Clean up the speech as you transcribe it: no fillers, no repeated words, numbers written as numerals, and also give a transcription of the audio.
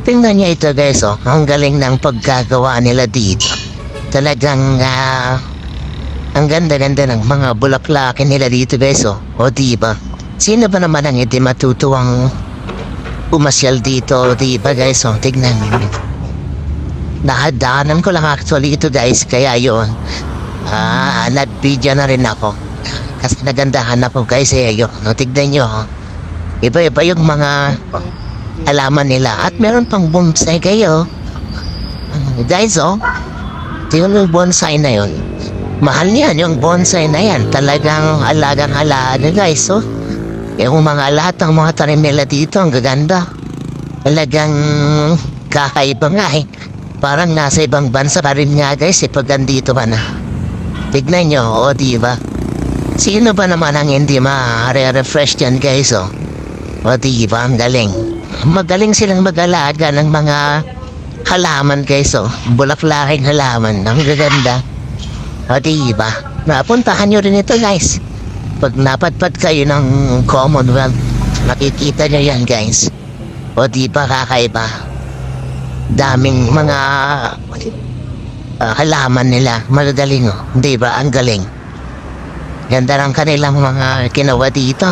Tingnan niya ito guys, oh. Ang galing ng paggagawa nila dito. Talagang, ang ganda-ganda ng mga bulaklaki nila dito guys, oh. O diba? Sino ba naman ang hindi matutuwang umasyal dito, diba guys, oh. Tignan niyo. Nakadaanan ko lang actually ito guys, kaya yun. Nag-video na rin ako. Kasi nagandahan ako guys, yun. No, tignan nyo, oh. Iba-iba yung mga halaman nila. At meron pang bonsai kayo. Guys, oh. Tingnan yung bonsai na yun. Mahal niyan yung bonsai na yan. Talagang alagang-alaga guys, oh. Yung mga lahat ng mga tanim nila dito, ang gaganda. Talagang kakaiba nga eh. Parang nasa ibang bansa pa rin nga guys, pag andito ka na. Tignan nyo, oh, diba? Sino ba naman ang hindi ma-refresh dyan guys, oh? O diba, ang galing. Magaling silang mag-alaga ng mga halaman guys, oh. Bulaklaking halaman, ang gaganda. O diba, napuntahan nyo rin ito guys. Pag napadpad kayo ng Commonwealth, makikita nyo yan guys. O diba, kakaiba. Daming mga halaman nila, magagaling, oh. Diba, ang galing. Ganda ng kanilang mga ginawa dito.